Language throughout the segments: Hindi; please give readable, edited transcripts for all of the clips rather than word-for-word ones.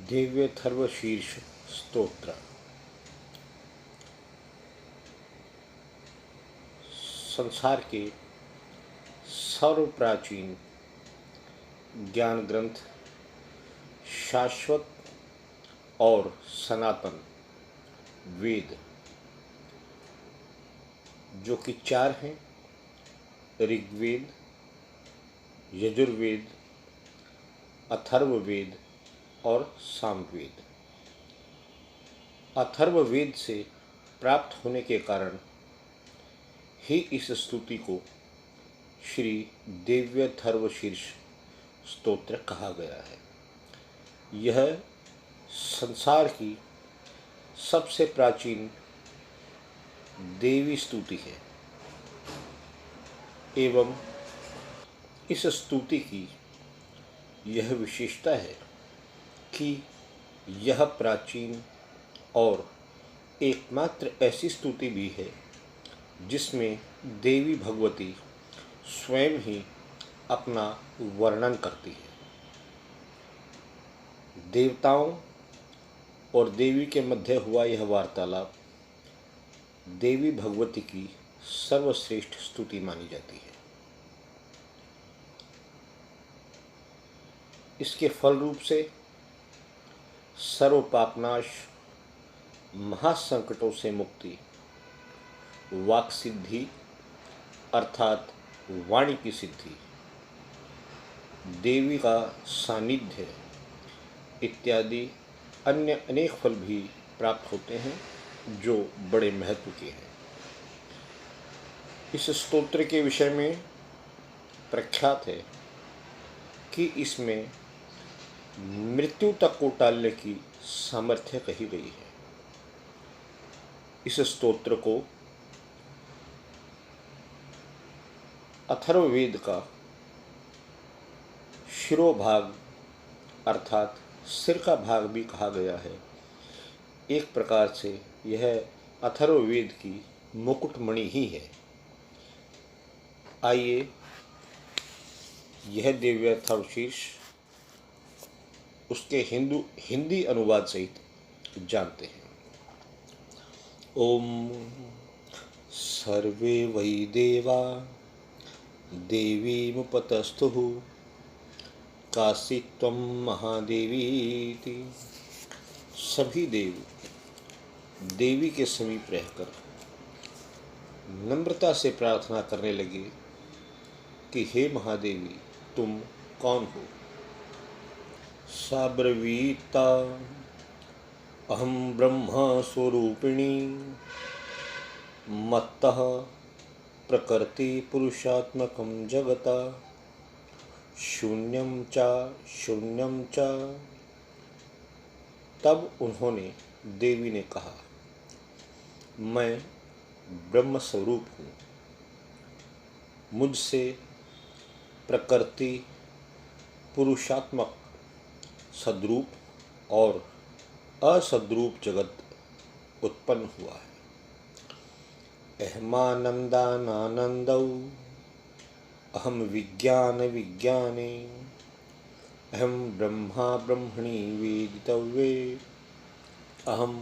दिव्यथर्वशीर्ष स्तोत्र। संसार के सर्वप्राचीन ज्ञान ग्रंथ, शाश्वत और सनातन वेद, जो कि चार हैं: ऋग्वेद, यजुर्वेद, अथर्ववेद और सामवेद। अथर्ववेद से प्राप्त होने के कारण ही इस स्तुति को श्री दिव्यथर्वशीर्ष स्तोत्र कहा गया है। यह संसार की सबसे प्राचीन देवी स्तुति है एवं इस स्तुति की यह विशेषता है कि यह प्राचीन और एकमात्र ऐसी स्तुति भी है जिसमें देवी भगवती स्वयं ही अपना वर्णन करती है। देवताओं और देवी के मध्य हुआ यह वार्तालाप देवी भगवती की सर्वश्रेष्ठ स्तुति मानी जाती है। इसके फल रूप से सर्व पापनाश, महासंकटों से मुक्ति, वाक सिद्धि अर्थात वाणी की सिद्धि, देवी का सानिध्य इत्यादि अन्य अनेक फल भी प्राप्त होते हैं जो बड़े महत्व के हैं। इस स्तोत्र के विषय में प्रख्यात है कि इसमें मृत्यु तक को टालने की सामर्थ्य कही गई है। इस स्तोत्र को अथर्ववेद का शिरोभाग अर्थात सिर का भाग भी कहा गया है। एक प्रकार से यह अथर्ववेद की मुकुटमणि ही है। आइए यह दिव्यथर्वशीर्ष उसके हिंदी अनुवाद सहित जानते हैं। ओम सर्वे वै देवा देवीमुपतस्तुः काशी त्वं महादेवीति। सभी देव देवी के समीप रहकर नम्रता से प्रार्थना करने लगे कि हे महादेवी, तुम कौन हो? सा ब्रवीता अहम ब्रह्म स्वरूपिणी मत्तः प्रकृति पुरुषात्मकं जगता शून्यं च। तब उन्होंने देवी ने कहा, मैं ब्रह्म स्वरूप हूँ। मुझसे प्रकृति पुरुषात्मक सद्रूप और असद्रूप जगत उत्पन्न हुआ है। अहमानंदानानंदौ अहम विज्ञान विज्ञाने अहम ब्रह्मा ब्रह्मणि वेदितव्ये अहम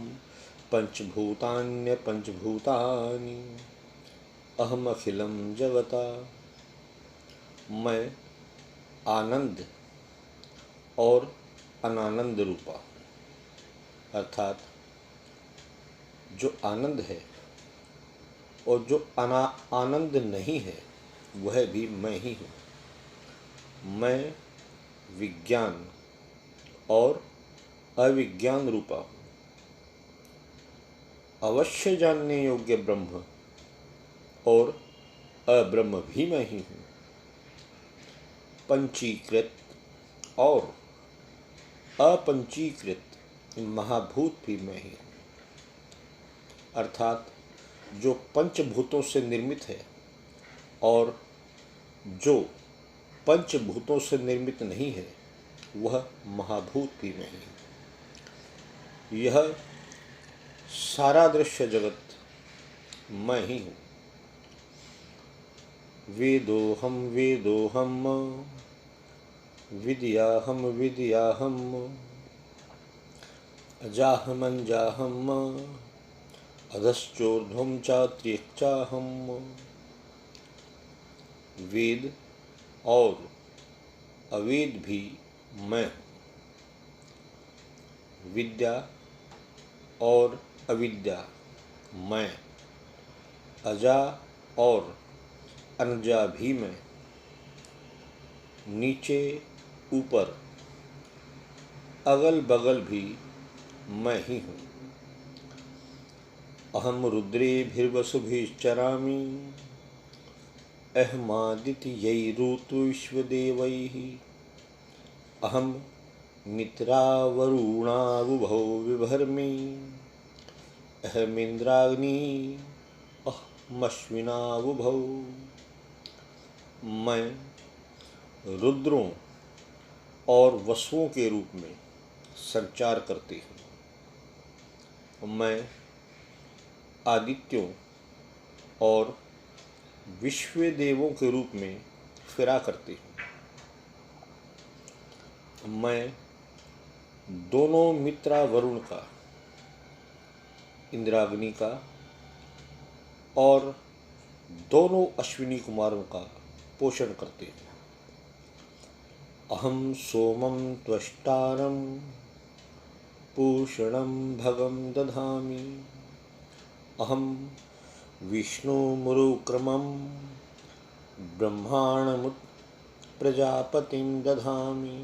पंचभूतान्य पंचभूतानि अहम अखिलम जगता। मैं आनंद और अनानंद रूपा अर्थात जो आनंद है और जो आनंद नहीं है वह भी मैं ही हूँ। मैं विज्ञान और अविज्ञान रूपा हूँ। अवश्य जानने योग्य ब्रह्म और अब्रह्म भी मैं ही हूँ। पंचीकृत और अपंचीकृत महाभूत भी मैं ही हूँ। अर्थात जो पंचभूतों से निर्मित है और जो पंचभूतों से निर्मित नहीं है वह महाभूत भी मैं ही हूँ। यह सारा दृश्य जगत मैं ही हूँ। वेदोहम वेदोहम विद्याहम विद्याहम अजाहमंजाहम अधश्चोर्ध्वं चात्र्यक्चाहम। वेद और अवेद भी मैं हूँ, विद्या और अविद्या मैं, अजा और अनजा भी मैं, नीचे ऊपर अगल बगल भी मैं ही हूँ। अहम रुद्रेभिर्वसुभिश्चरामि अहमादित्यैरुतविश्वदेवैः। अहम मित्रावरुणावुभौ विभर्मि अहमिन्द्राग्नि अहमश्विनावुभौ। मैं रुद्रों और वसुओं के रूप में संचार करती हूँ। मैं आदित्यों और विश्व देवों के रूप में फिरा करती हूँ। मैं दोनों मित्रा वरुण का, इंद्राग्नि का और दोनों अश्विनी कुमारों का पोषण करती हूँ। अहम सोमं त्वष्टारं पूषणं भगं दधामि। अहम विष्णुमुरुक्रमं ब्रह्माणमुत प्रजापतिं दधामि।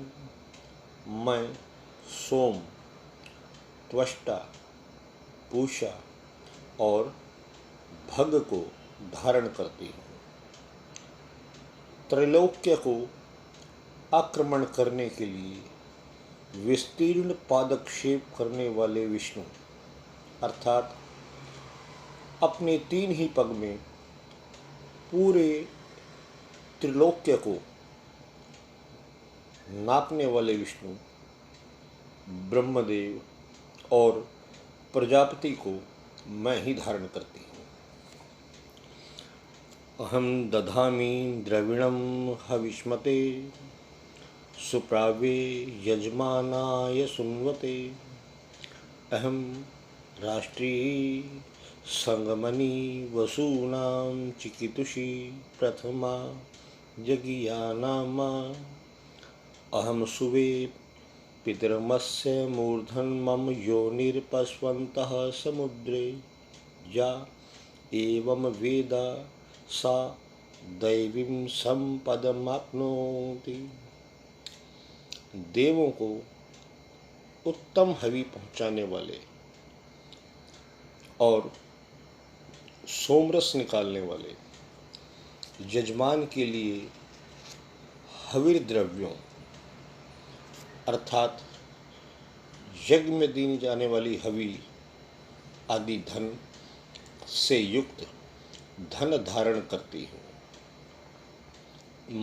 मैं सोम, त्वष्टा, पूषा और भग को धारण करती हूँ। त्रैलोक्य को आक्रमण करने के लिए विस्तीर्ण पादक्षेप करने वाले विष्णु अर्थात अपने 3 ही पग में पूरे त्रिलोक्य को नापने वाले विष्णु ब्रह्मदेव और प्रजापति को मैं ही धारण करती हूँ। अहम दधामि द्रविणं हविष्मते सुप्रावे यजमानाय सुन्वते। अहम राष्ट्री संगमनी वसूनां चिकितुषी प्रथमा जगियानामा। अहम सुवे पितरमस्य मूर्धन्मम योनिर्पश्वन्तः समुद्रे। या एवं वेद सा दैवीं संपदमाप्नोति। देवों को उत्तम हवि पहुँचाने वाले और सोमरस निकालने वाले यजमान के लिए हविर द्रव्यों अर्थात यज्ञ में दी जाने वाली हवि आदि धन से युक्त धन धारण करती हूँ।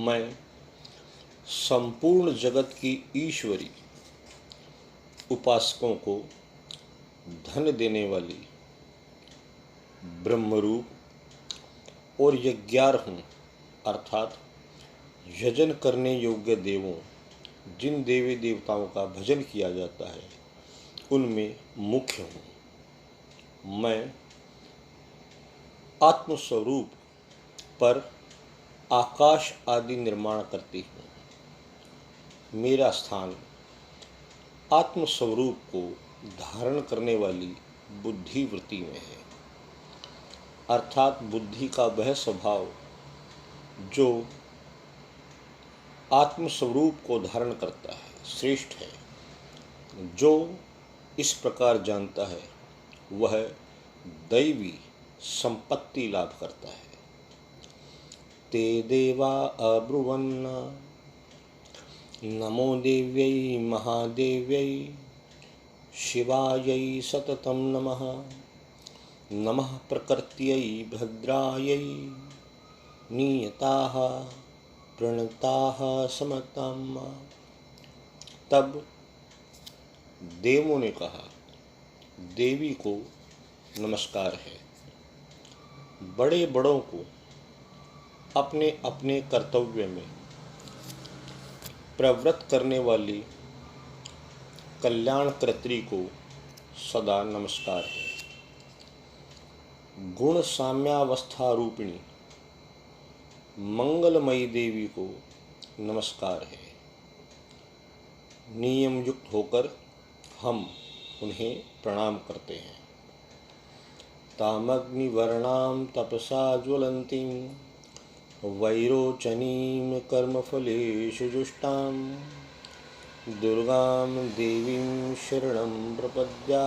मैं संपूर्ण जगत की ईश्वरी उपासकों को धन देने वाली ब्रह्मरूप और यज्ञार्हों अर्थात यजन करने योग्य देवों जिन देवी देवताओं का भजन किया जाता है उनमें मुख्य हूँ। मैं आत्मस्वरूप पर आकाश आदि निर्माण करती हूँ। मेरा स्थान आत्मस्वरूप को धारण करने वाली बुद्धि वृत्ति में है अर्थात बुद्धि का वह स्वभाव जो आत्मस्वरूप को धारण करता है श्रेष्ठ है। जो इस प्रकार जानता है वह दैवी संपत्ति लाभ करता है। ते देवा अब्रुवन्न नमो देव्यै महादेव्यै शिवायै सततं नमः। नमः प्रकृत्यै भद्रायै नियताः प्रणताः समतां। तब देवों ने कहा, देवी को नमस्कार है। बड़े बड़ों को अपने अपने कर्तव्य में प्रवृत्त करने वाली कल्याणकर्त्री को सदा नमस्कार है। गुण साम्यावस्था रूपिणी मंगलमयी देवी को नमस्कार है। नियम युक्त होकर हम उन्हें प्रणाम करते हैं। तामग्निवर्णां तपसा ज्वलन्तीं वैरोचनीं कर्मफलेषु जुष्टां दुर्गां देवीं शरणं प्रपद्या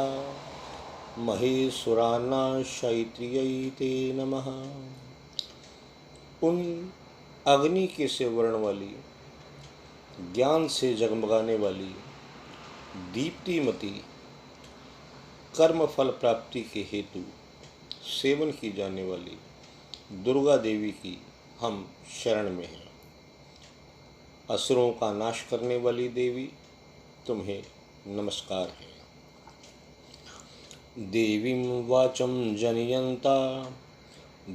महेश्वरानाशैत्र्यै ते नमः। उन अग्नि के से वर्ण वाली, ज्ञान से जगमगाने वाली, दीप्तिमती, कर्म फल प्राप्ति के हेतु सेवन की जाने वाली दुर्गा देवी की हम शरण में हैं। असुरों का नाश करने वाली देवी, तुम्हें नमस्कार है। देवीं वाचं जनयन्ता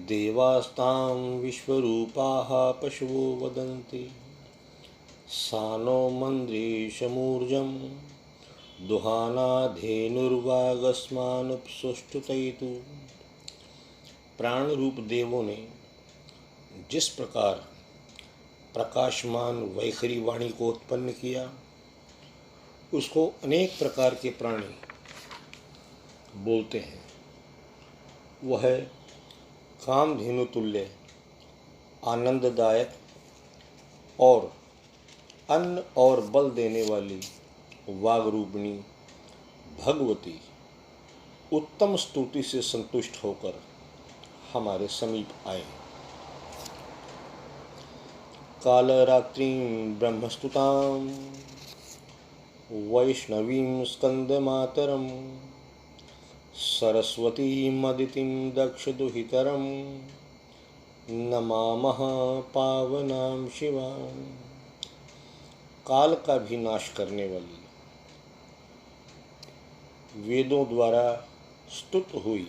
देवास्तां विश्वरूपाः पशवो वदन्ति सा नो मन्द्रीशमूर्जं दुहानाधेनुर्वागस्मानुपसुष्टुतैतु। प्राण रूप देवों ने जिस प्रकार प्रकाशमान वैखरी वाणी को उत्पन्न किया, उसको अनेक प्रकार के प्राणी बोलते हैं। वह कामधेनु तुल्य आनंददायक और अन्न और बल देने वाली वागरूपिणी भगवती उत्तम स्तुति से संतुष्ट होकर हमारे समीप आए। कालरात्रिं ब्रह्मस्तुतां वैष्णवीं स्कंदमातरं सरस्वतीं अदितिं दक्षदुहितरं नमामः पावनां शिवां। काल का भी नाश करने वाली, वेदों द्वारा स्तुत हुई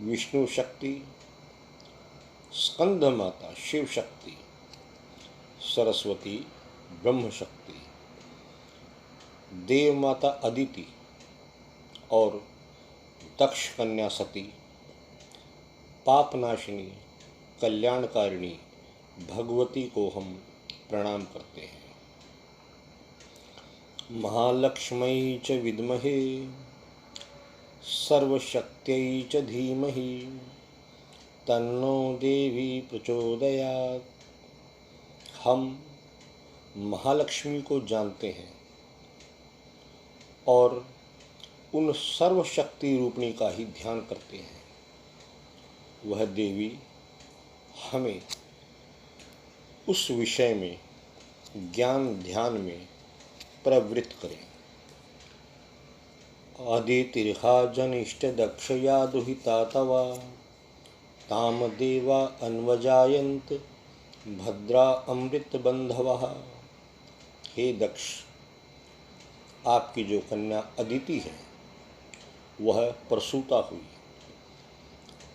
विष्णु शक्ति, स्कंद माता शिव शक्ति, सरस्वती ब्रह्म शक्ति, देव माता अदिति और दक्ष कन्या सती, पापनाशिनी कल्याणकारिणी भगवती को हम प्रणाम करते हैं। महालक्ष्म्यै च विद्महे सर्वशक्त्यै च धीमहि तन्नो देवी प्रचोदयात्। हम महालक्ष्मी को जानते हैं और उन सर्वशक्ति रूपिणी का ही ध्यान करते हैं। वह देवी हमें उस विषय में ज्ञान ध्यान में प्रवृत्त करें। आदितिर्हा जनिष्ठ दक्षया दुहिता तवा ताम देवा अन्वजायन्त भद्रा अमृत बंधवः। हे दक्ष, आपकी जो कन्या अदिति है वह प्रसूता हुई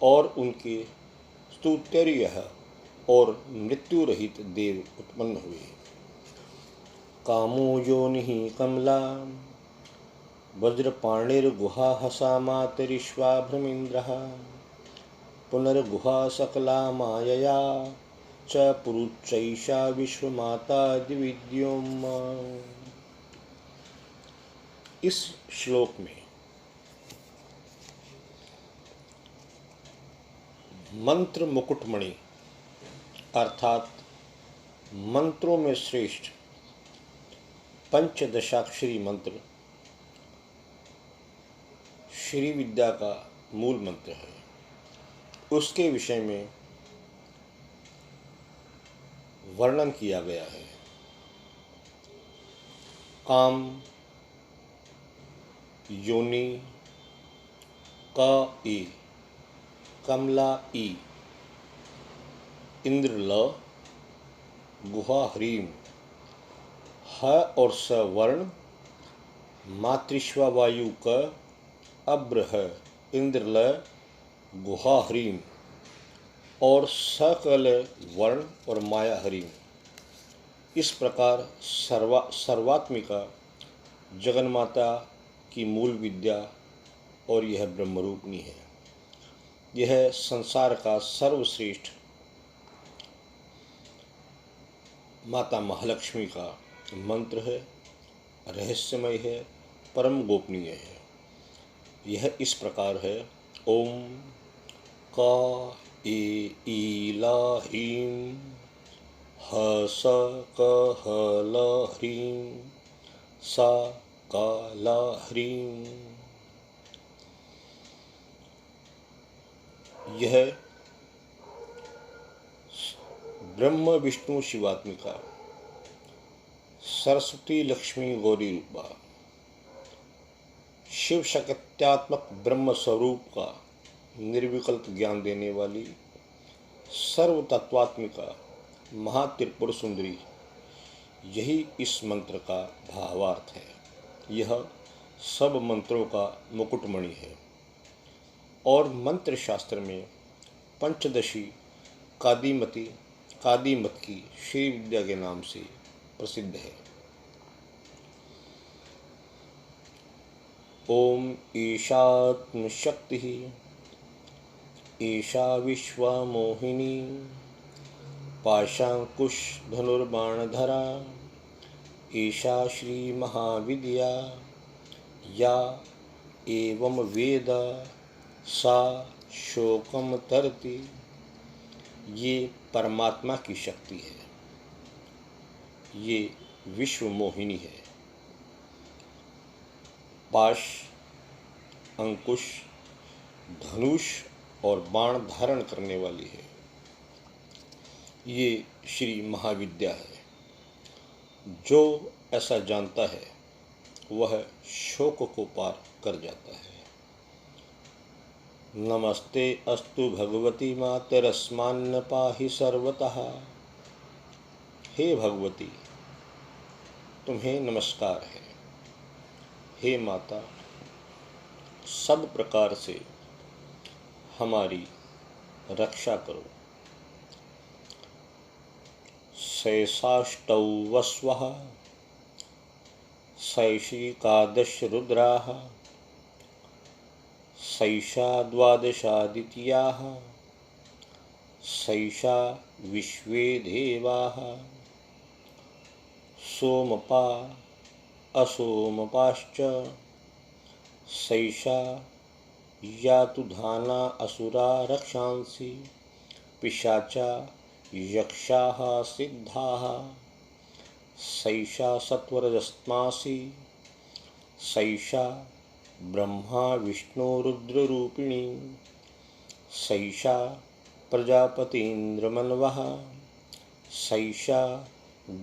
और उनके स्तुत्यर्य और मृत्यु रहित देव उत्पन्न हुए। कामो योनिः कमला वज्रपाणिर्गुहा हसा मातरिश्वा भ्रमिन्द्रः पुनर्गुहा सकला मायया च पुरुच्चैषा विश्वमाता द्विविद्योमा। इस श्लोक में मंत्र मुकुटमणि अर्थात मंत्रों में श्रेष्ठ पंचदशाक्षरी मंत्र श्री विद्या का मूल मंत्र है। उसके विषय में वर्णन किया गया है। काम योनि क ई, कमला ई, इंद्र ल, गुहा ह्रीम, ह और स वर्ण, मातृश्वा वायु क, अब्र ह, इंद्र ल, गुहा ह्रीम और सकल वर्ण और माया ह्रीम। इस प्रकार सर्वात्मिका जगन्माता की मूल विद्या और यह ब्रह्मरूपिणी है। यह संसार का सर्वश्रेष्ठ माता महालक्ष्मी का मंत्र है, रहस्यमय है, परम गोपनीय है। यह इस प्रकार है। ओम का ए ईला ह्रीं ह स क ह ल ह्रीं सा का ला ह्रीं। यह ब्रह्म विष्णु शिवात्मिका सरस्वती लक्ष्मी गौरी रूपा शिव शक्त्यात्मक ब्रह्म स्वरूप का निर्विकल्प ज्ञान देने वाली सर्व तत्वात्मिका महात्रिपुर सुंदरी, यही इस मंत्र का भावार्थ है। यह सब मंत्रों का मुकुटमणि है और मंत्र शास्त्र में पंचदशी कादीमत की श्री विद्या के नाम से प्रसिद्ध है। ओम ईशात्म शक्ति ईशा विश्वमोहिनी पाशांकुश धनुर्बाणधरा ईशा श्री महाविद्या या एवं वेद सा शोकम तरति। ये परमात्मा की शक्ति है, ये विश्व मोहिनी है। पाश, अंकुश, धनुष और बाण धारण करने वाली है। ये श्री महाविद्या है। जो ऐसा जानता है वह शोक को पार कर जाता है। नमस्ते अस्तु भगवती मातरस्मान्न पाहि सर्वतः। हे भगवती, तुम्हें नमस्कार है। हे माता, सब प्रकार से हमारी रक्षा करो। शैषाष्टौ वस्वः शैषिकादश रुद्राः शैषा द्वादशादित्याः शैषा विश्वे देवाः सोमपा असोमपाश्च शैषा यातु धाना असुरा रक्षांसि पिशाचा यक्षाः सिद्धाः शैषा सत्वरजस्मासि शैषा ब्रह्मा विष्णु रुद्ररूपिणी शैषा प्रजापतीन्द्रमन्वः शैषा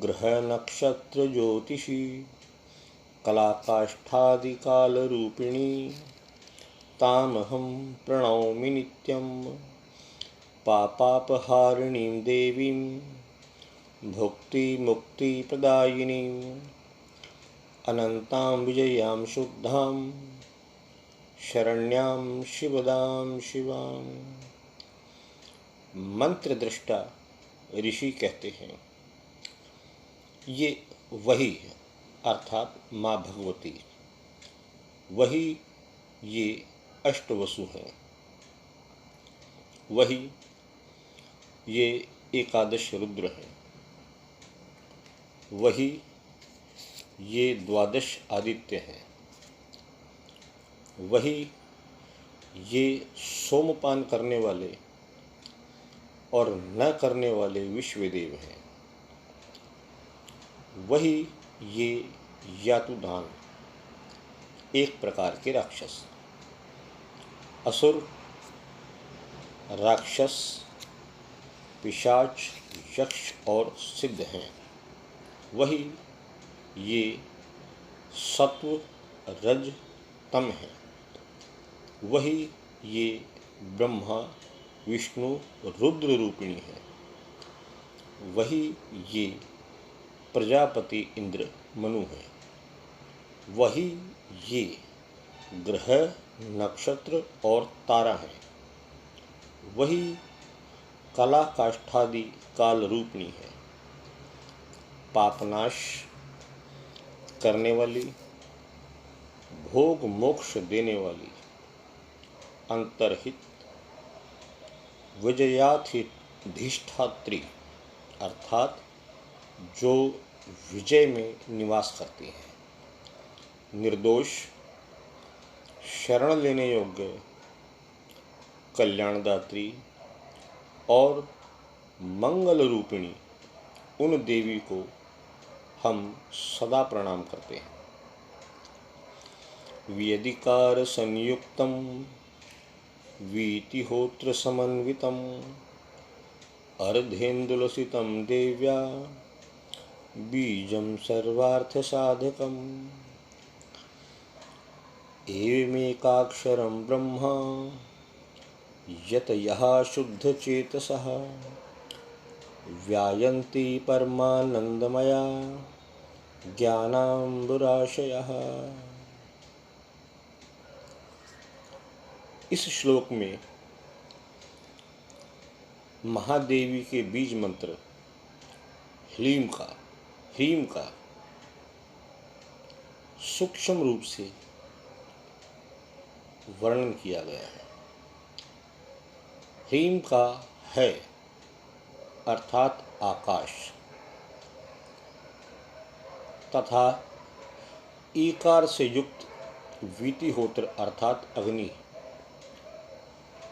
ग्रह नक्षत्र ज्योतिषी कलाकाष्ठादिकालरूपिणी तामहं प्रणौमि नित्यं पापापहारिणीं देवीं भुक्तिमुक्तिप्रदायिनीं अनन्तां विजयां शुद्धां शरण्यां शिवदां शिवां। मंत्र दृष्टा ऋषि कहते हैं, ये वही है अर्थात माँ भगवती, वही ये अष्टवसु हैं, वही ये एकादश रुद्र हैं, वही ये द्वादश आदित्य हैं, वही ये सोमपान करने वाले और न करने वाले विश्वदेव हैं, वही ये यातुधान एक प्रकार के राक्षस, असुर, राक्षस, पिशाच, यक्ष और सिद्ध हैं, वही ये सत्व रज तम हैं, वही ये ब्रह्मा विष्णु रुद्र रूपिणी है, वही ये प्रजापति इंद्र मनु है, वही ये ग्रह नक्षत्र और तारा है, वही कला काष्ठादि काल रूपिणी है, पापनाश करने वाली, भोग मोक्ष देने वाली अंतर्हित विजयाधिष्ठात्री अर्थात जो विजय में निवास करती हैं, निर्दोष, शरण लेने योग्य, कल्याणदात्री और मंगल रूपिणी उन देवी को हम सदा प्रणाम करते हैं। वेदिकार संयुक्तम वीतिहोत्र समन्वितम अर्धेन्दुलसितम देव्या बीजम सर्वार्थ साधकम एवमेकाक्षरं ब्रह्म यत यः शुद्धचेतसः व्यायन्ति परमानंदमया ज्ञानाम्बुराशयः। इस श्लोक में महादेवी के बीज मंत्र ह्रीम का सूक्ष्म रूप से वर्णन किया गया है। ह्रीम का है अर्थात आकाश तथा ईकार से युक्त वीतिहोत्र अर्थात अग्नि,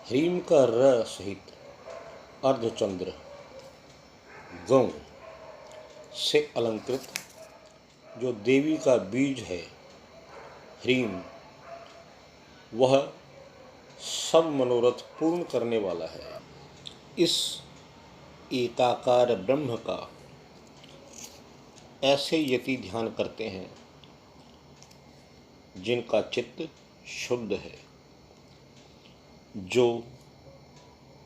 ह्रीम का र सहित अर्धचंद्र गौ से अलंकृत जो देवी का बीज है ह्रीम, वह सब मनोरथ पूर्ण करने वाला है। इस एकाकार ब्रह्म का ऐसे यति ध्यान करते हैं जिनका चित्त शुद्ध है, जो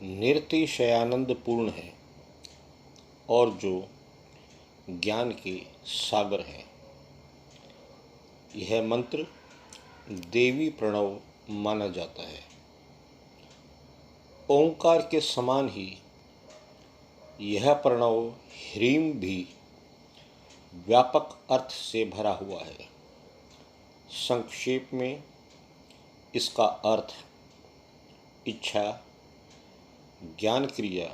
निरतिशयानंद पूर्ण है और जो ज्ञान के सागर है। यह मंत्र देवी प्रणव माना जाता है। ओंकार के समान ही यह प्रणव ह्रीम भी व्यापक अर्थ से भरा हुआ है। संक्षेप में इसका अर्थ इच्छा, ज्ञान क्रिया,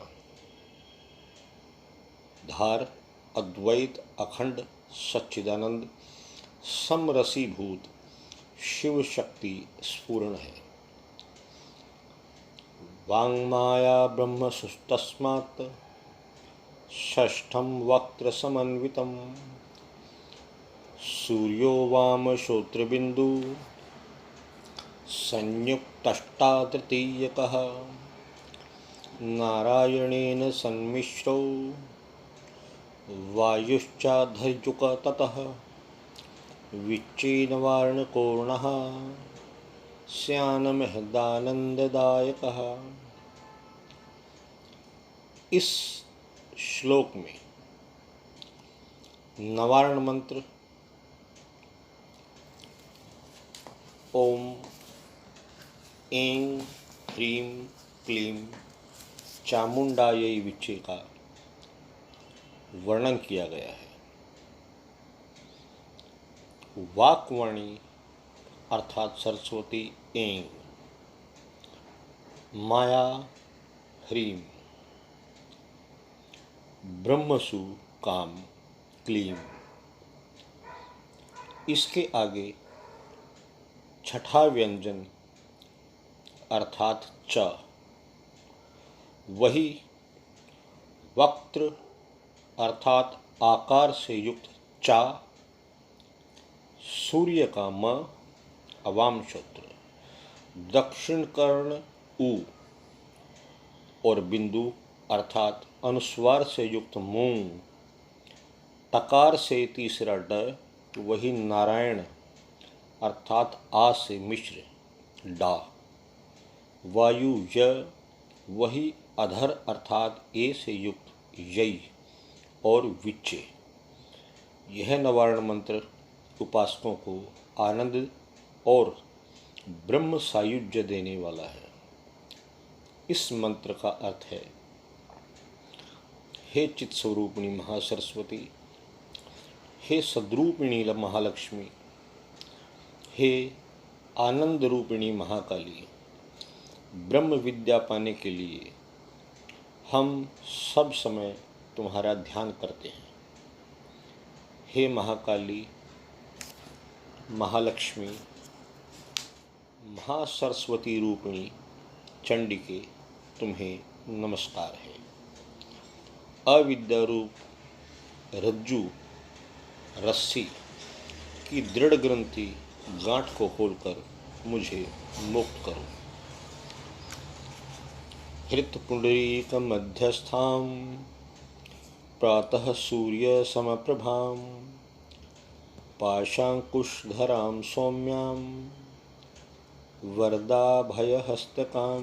धार, अद्वैत, अखंड, सच्चिदानंद, समरसीभूत शिव शक्ति स्फुरण है। वाङ्माया ब्रह्म तस्मात् षष्ठं वक्त्र समन्वितं सूर्यो वाम श्रोत्रबिंदु संयुक्तष्टा तृतीयकः नारायणेन सन्मिश्रो वायुश्चाधर्युक ततः विच्चेनवार्णकोर्णः स्यानमहदानंददायकः। इस श्लोक में नवारण मंत्र ओम ऐं ह्रीं क्लीं चामुंडायै विच्चे का वर्णन किया गया है। वाक्वाणी अर्थात सरस्वती ऐं, माया ह्रीं, ब्रह्मसु काम क्लीं। इसके आगे छठा व्यंजन अर्थात च, वही वक्त्र अर्थात आकार से युक्त चा, सूर्य का म, अवाम शूत्र, दक्षिण कर्ण उ और बिंदु अर्थात अनुस्वार से युक्त मूंग, टकार से तीसरा ड, वही नारायण अर्थात आ से मिश्र डा, वायु य, वही अधर अर्थात ए से युक्त यई और विच्चे। यह नवारण मंत्र उपासकों को आनंद और ब्रह्म सायुज्य देने वाला है। इस मंत्र का अर्थ है, हे चित स्वरूपिणी महासरस्वती, हे सद्रूपिणी महालक्ष्मी, हे आनंद रूपिणी महाकाली, ब्रह्म विद्या पाने के लिए हम सब समय तुम्हारा ध्यान करते हैं। हे महाकाली, महालक्ष्मी, महासरस्वती रूपिणी चंडिके, तुम्हें नमस्कार है। अविद्या रूप रज्जु रस्सी की दृढ़ ग्रंथि गांठ को खोलकर मुझे मुक्त करो। हृत्पुंडरीक मध्यस्थां प्रातः सूर्य समप्रभां पाशांकुशधरां सौम्यां वरदाभयहस्तकां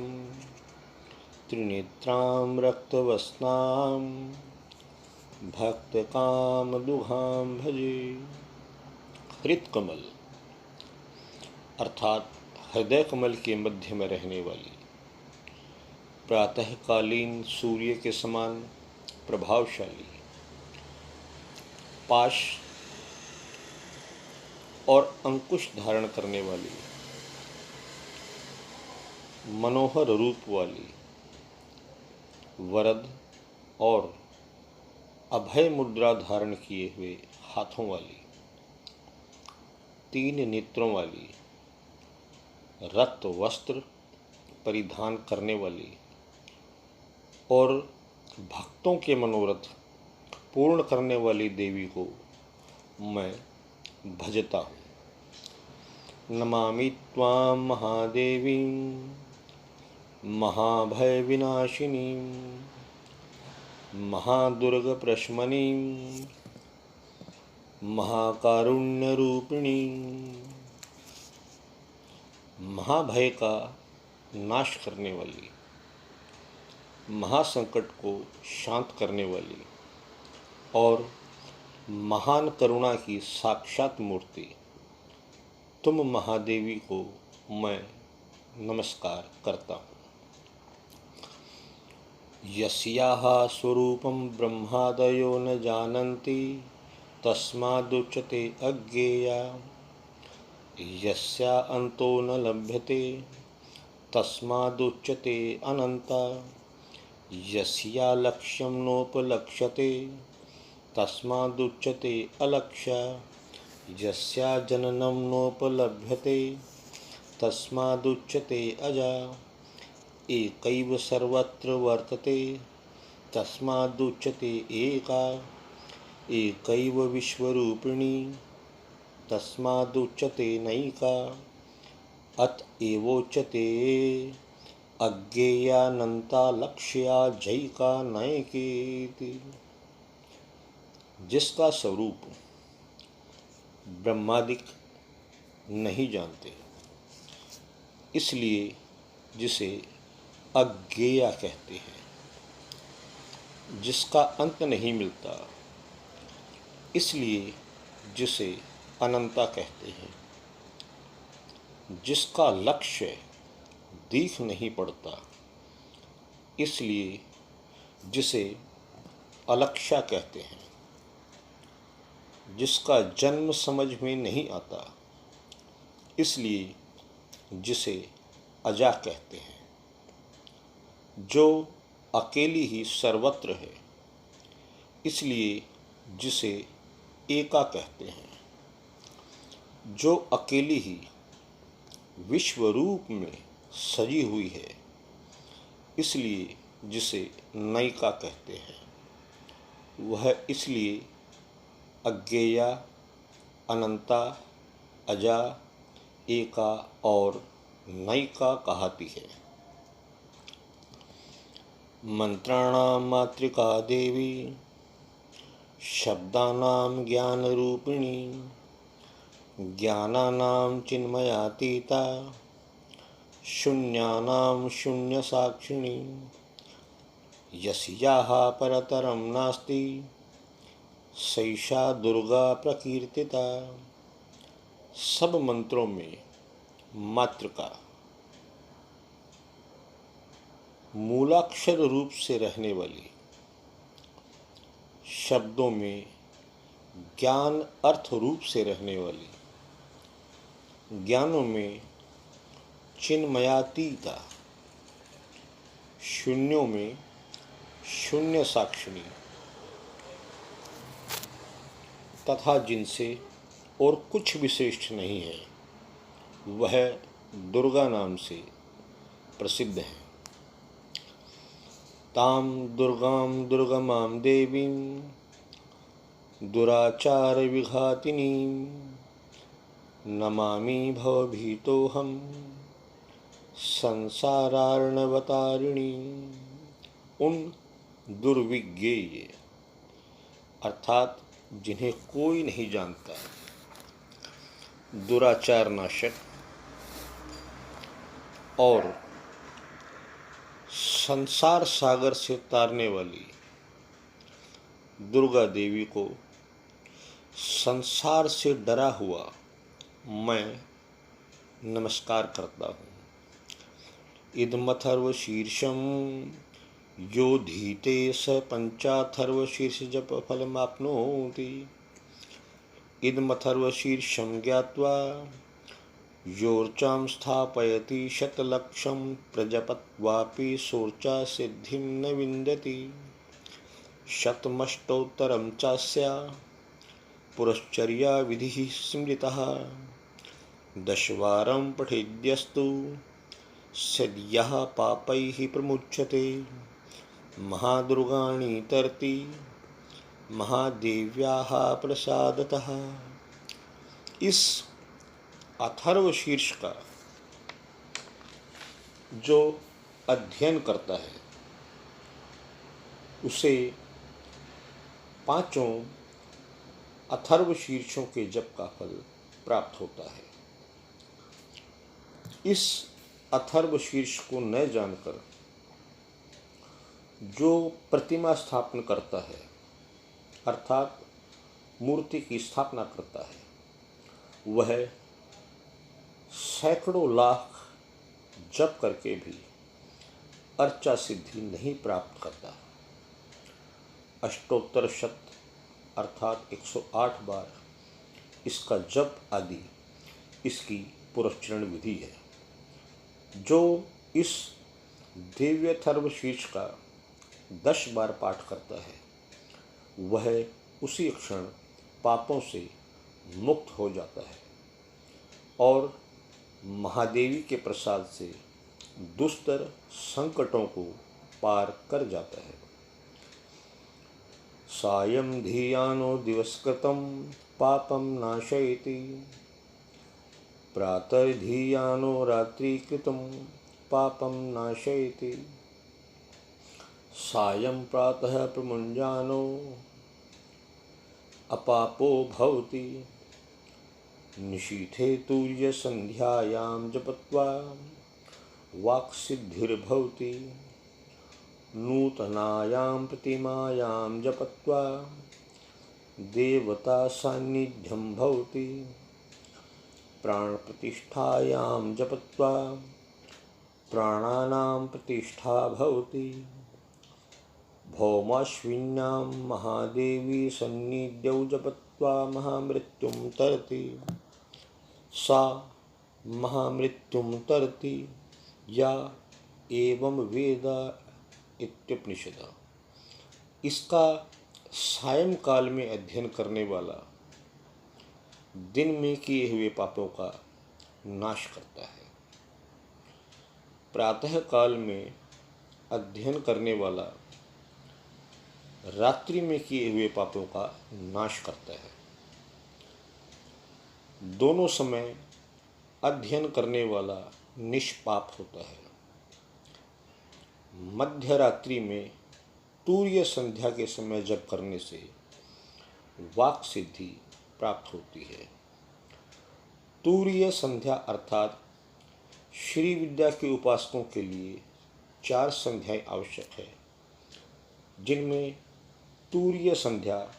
त्रिनेत्रां रक्तवस्नां भक्तकामदुघां भजे। हृत्कमल अर्थात हृदय कमल के मध्य में रहने वाली, प्रातःकालीन सूर्य के समान प्रभावशाली, पाश और अंकुश धारण करने वाली, मनोहर रूप वाली, वरद और अभय मुद्रा धारण किए हुए हाथों वाली, 3 नेत्रों वाली, रक्त वस्त्र परिधान करने वाली और भक्तों के मनोरथ पूर्ण करने वाली देवी को मैं भजता हूँ। नमामि त्वां महादेवीं महाभय विनाशिनीं महादुर्गप्रशमनीं महाकारुण्य रूपिणीं। महाभय का नाश करने वाली, महासंकट को शांत करने वाली और महान करुणा की साक्षात मूर्ति तुम महादेवी को मैं नमस्कार करता हूँ। यस्याः स्वरूपं ब्रह्मादयो न जानन्ति तस्मादुच्यते अज्ञेया, यस्या अन्तो न लभ्यते तस्मादुच्यते अनन्ता, यस्या लक्ष्यं नोपलक्ष्यते तस्मादुच्यते अलक्ष्या, यस्या जननं नोपलभ्यते तस्मादुच्यते अजा। एकैव सर्वत्र वर्तते तस्मादुच्यते एका, एकैव विश्वरूपिणी तस्मादुच्यते नैका, अत एवोच्यते अज्ञेयानन्ता लक्ष्या जैका नैकेति। जिसका स्वरूप ब्रह्मादिक नहीं जानते, इसलिए जिसे अज्ञेया कहते हैं, जिसका अंत नहीं मिलता, इसलिए जिसे अनंता कहते हैं, जिसका लक्ष्य दिख नहीं पड़ता, इसलिए जिसे अलक्ष्या कहते हैं, जिसका जन्म समझ में नहीं आता, इसलिए जिसे अजा कहते हैं, जो अकेली ही सर्वत्र है, इसलिए जिसे एका कहते हैं, जो अकेली ही विश्व रूप में सजी हुई है, इसलिए जिसे नैका कहते हैं। वह इसलिए अज्ञेया, अनंता, अजा, एका और नैका कहती है। मंत्राणां मातृका देवी शब्दानां ज्ञानरूपिणी ज्ञानानां चिन्मयातीता शून्यानां शून्यसाक्षिणी यस्याः परतरं नास्ति सैषा दुर्गा प्रकीर्तिता। सब मंत्रों में मातृका मूलाक्षर रूप से रहने वाली, शब्दों में ज्ञान अर्थ रूप से रहने वाली, ज्ञानों में चिन्मयातीता, शून्यों में शून्य साक्षिणी तथा जिनसे और कुछ भी श्रेष्ठ नहीं है, वह दुर्गा नाम से प्रसिद्ध है। ताम दुर्गाम दुर्गमां देवीं दुराचार विघातिनीं नमामि भवभीतोऽहं संसारार्णवतारिणी। उन दुर्विज्ञेय अर्थात जिन्हें कोई नहीं जानता, दुराचार नाशक और संसार सागर से तारने वाली दुर्गा देवी को संसार से डरा हुआ मैं नमस्कार करता हूँ। इदमथर्वशीर्षं यो धीते स पंचाथर्वशीर्षजपफलमाप्नोति। इदमथर्वशीर्षं ज्ञात्वा योर्चां स्थापयति शतलक्षं प्रजपत्वापि सोर्चा सिद्धिं न विन्दति। शतमष्टोत्तरं चास्या पुरश्चर्या विधिः स्मृतः। दशवारं पठेद्यस्तु सद्यः पापैः प्रमुच्यते। महादुर्गाणि तरति महादेव्याः प्रसादतः। इस अथर्वशीर्ष का जो अध्ययन करता है उसे पांचों अथर्वशीर्षों के जप का फल प्राप्त होता है। इस अथर्वशीर्ष को न जानकर जो प्रतिमा स्थापन करता है अर्थात मूर्ति की स्थापना करता है, वह सैकड़ों लाख जप करके भी अर्चा सिद्धि नहीं प्राप्त करता। अष्टोत्तर शत अर्थात 108 बार इसका जप आदि इसकी पुरस्चरण विधि है। जो इस दिव्यथर्वशीर्ष का 10 बार पाठ करता है, वह उसी क्षण पापों से मुक्त हो जाता है और महादेवी के प्रसाद से दुस्तर संकटों को पार कर जाता है। सायं धियानो दिवसकृतं पापं नाशयति। प्रातर्धियानो रात्रिकृतं पापं नाशयति। सायं प्रातः प्रमुञ्जानो अपापो भवति। निशीथे तूर्यसन्ध्यायां जपत्वा वाक्सिद्धिर्भवति। नूतनायां प्रतिमायां जपत्वा देवता सान्निध्यं भवति। प्राणप्रतिष्ठायां जपत्वा प्राणानां प्रतिष्ठा भवति। भौमाश्विन्यां महादेवी सन्निध्यौ जपत्वा महामृत्युं तरति। सा महामृत्युं तरति या एवं वेद इत्युपनिषद। इसका सायंकाल में अध्ययन करने वाला दिन में किए हुए पापों का नाश करता है। प्रातः काल में अध्ययन करने वाला रात्रि में किए हुए पापों का नाश करता है। दोनों समय अध्ययन करने वाला निष्पाप होता है। मध्य रात्रि में तूर्य संध्या के समय जप करने से वाक सिद्धि प्राप्त होती है। तूर्य संध्या अर्थात श्री विद्या के उपासकों के लिए 4 संध्याएं आवश्यक है, जिनमें तूर्य संध्या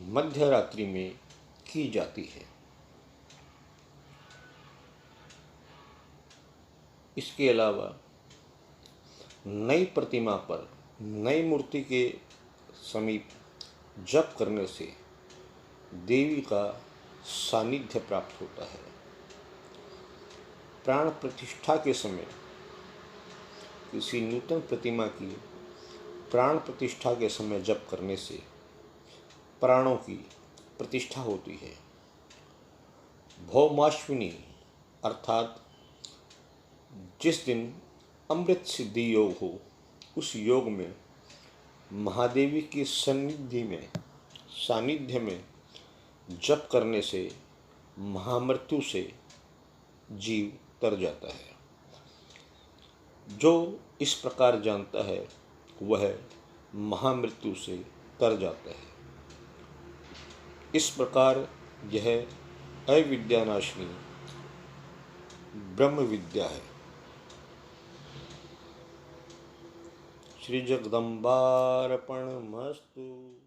मध्य रात्रि में की जाती है। इसके अलावा नई प्रतिमा पर नई मूर्ति के समीप जप करने से देवी का सानिध्य प्राप्त होता है। प्राण प्रतिष्ठा के समय किसी नूतन प्रतिमा की प्राण प्रतिष्ठा के समय जप करने से प्राणों की प्रतिष्ठा होती है। भौमाश्विनी अर्थात जिस दिन अमृत सिद्धि योग हो, उस योग में महादेवी की सानिध्य में जप करने से महामृत्यु से जीव तर जाता है। जो इस प्रकार जानता है वह महामृत्यु से तर जाता है। इस प्रकार यह अविद्यानाशिनी ब्रह्म विद्या है। श्री जगदम्बार्पणमस्तु।